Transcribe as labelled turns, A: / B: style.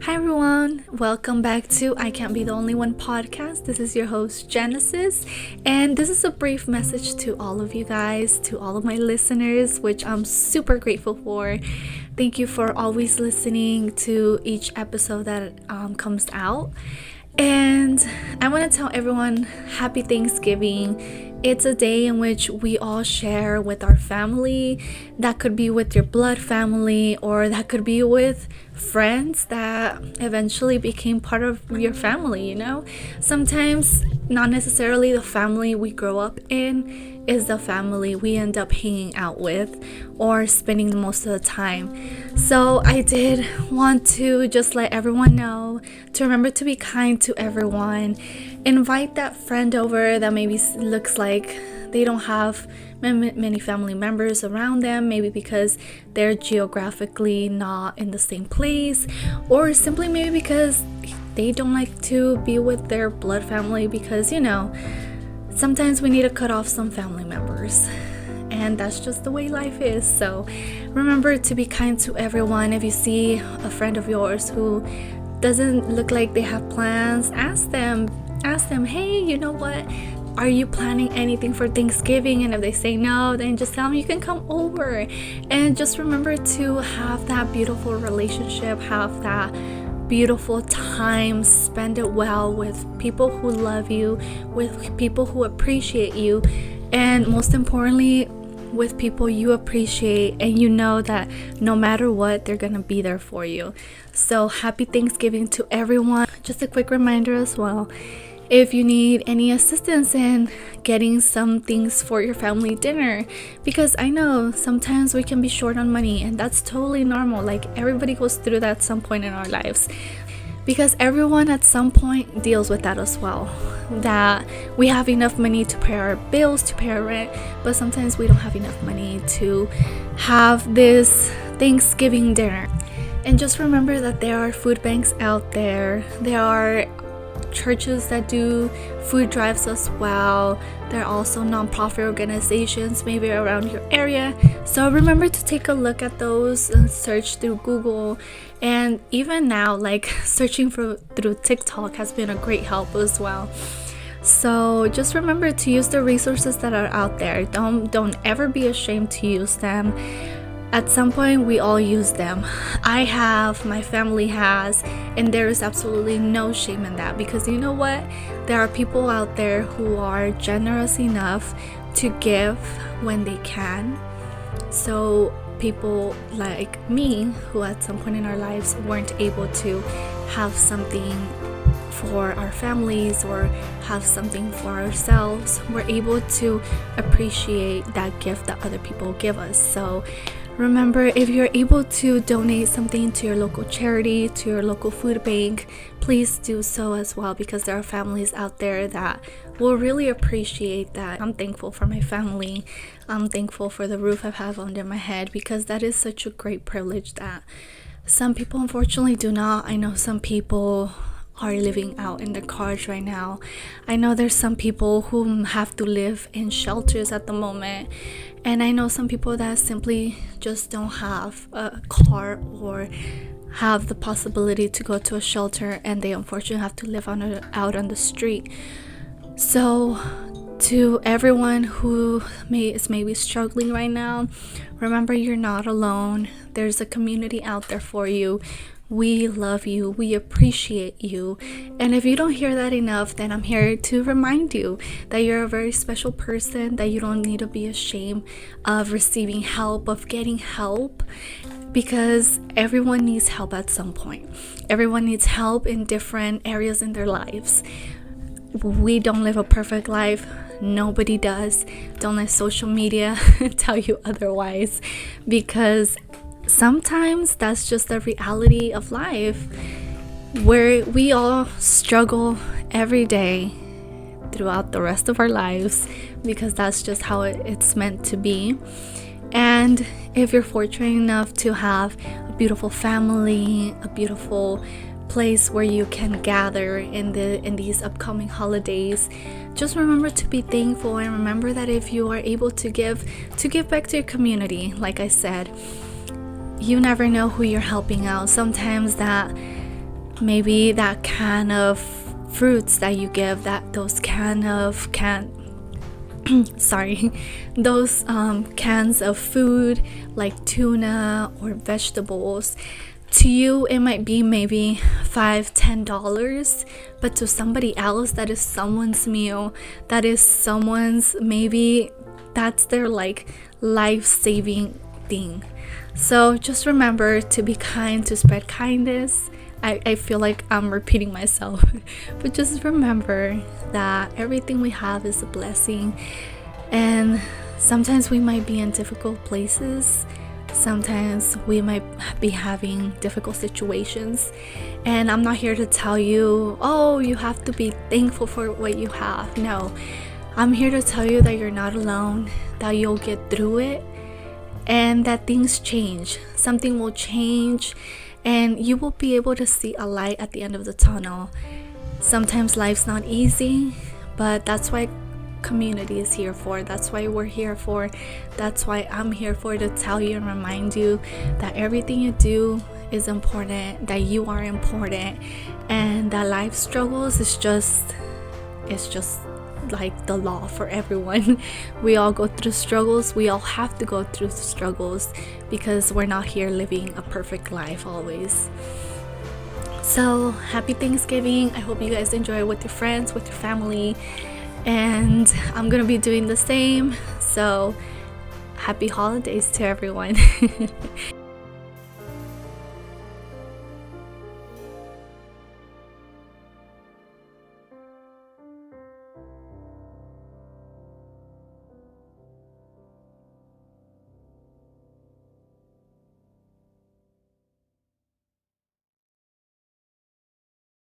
A: Hi everyone, welcome back to I Can't Be the Only One podcast. This is your host Genesis, and this is a brief message to all of you guys, to all of my listeners, which I'm super grateful for. Thank you for always listening to each episode that comes out. And I want to tell everyone happy Thanksgiving. It's a day in which we all share with our family. That could be with your blood family, or that could be with friends that eventually became part of your family. Sometimes not necessarily the family we grow up in is the family we end up hanging out with or spending the most of the time. So I did want to just let everyone know to remember to be kind to everyone. Invite that friend over that maybe looks like they don't have many family members around them, maybe because they're geographically not in the same place, or simply maybe because they don't like to be with their blood family, because sometimes we need to cut off some family members, and that's just the way life is. So remember to be kind to everyone. If you see a friend of yours who doesn't look like they have plans, ask them, hey, you know what, are you planning anything for Thanksgiving? And if they say no, then just tell them you can come over. And just remember to have that beautiful relationship, have that beautiful time, spend it well with people who love you, with people who appreciate you, and most importantly, with people you appreciate and you know that no matter what, they're gonna be there for you. So happy Thanksgiving to everyone. Just a quick reminder as well, if you need any assistance in getting some things for your family dinner, because I know sometimes we can be short on money, and that's totally normal. Like, everybody goes through that at some point in our lives, because everyone at some point deals with that as well, that we have enough money to pay our bills, to pay our rent, but sometimes we don't have enough money to have this Thanksgiving dinner. And just remember that there are food banks out there. There are churches that do food drives as well. There are also nonprofit organizations maybe around your area. So remember to take a look at those and search through Google. And even now, like, searching through TikTok has been a great help as well. So just remember to use the resources that are out there. Don't ever be ashamed to use them. At some point, we all use them. I have, my family has, and there is absolutely no shame in that, because you know what? There are people out there who are generous enough to give when they can. So people like me, who at some point in our lives weren't able to have something for our families or have something for ourselves, we're able to appreciate that gift that other people give us. So remember, if you're able to donate something to your local charity, to your local food bank, please do so as well, because there are families out there that will really appreciate that. I'm thankful for my family. I'm thankful for the roof I have under my head, because that is such a great privilege that some people unfortunately do not. I know some people are living out in their cars right now. I know there's some people who have to live in shelters at the moment, and I know some people that simply just don't have a car or have the possibility to go to a shelter, and they unfortunately have to live out on the street. So to everyone who is maybe struggling right now, remember, you're not alone. There's a community out there for you. We love you. We appreciate you. And if you don't hear that enough, then I'm here to remind you that you're a very special person, that you don't need to be ashamed of receiving help, of getting help, because everyone needs help at some point. Everyone needs help in different areas in their lives. We don't live a perfect life. Nobody does. Don't let social media tell you otherwise, because sometimes that's just the reality of life, where we all struggle every day throughout the rest of our lives, because that's just how it's meant to be. And if you're fortunate enough to have a beautiful family, a beautiful place where you can gather in these upcoming holidays, just remember to be thankful, and remember that if you are able to give back to your community. Like I said, you never know who you're helping out. Sometimes that maybe that can of fruits that you give, that those sorry, those cans of food like tuna or vegetables. To you it might be maybe $5-10, but to somebody else that is someone's meal, that is someone's, maybe that's their like life-saving thing. So just remember to be kind, to spread kindness. I feel like I'm repeating myself, but just remember that everything we have is a blessing. And sometimes we might be in difficult places, sometimes we might be having difficult situations, and I'm not here to tell you, oh, you have to be thankful for what you have. No, I'm here to tell you that you're not alone, that you'll get through it, and that things change. Something will change, and you will be able to see a light at the end of the tunnel. Sometimes life's not easy, but that's why community is here for. That's why we're here for. That's why I'm here for, to tell you and remind you that everything you do is important, that you are important, and that life struggles is just like the law for everyone. We all go through struggles. We all have to go through struggles, because we're not here living a perfect life always. So happy Thanksgiving. I hope you guys enjoy it with your friends, with your family, and I'm gonna be doing the same. So happy holidays to everyone.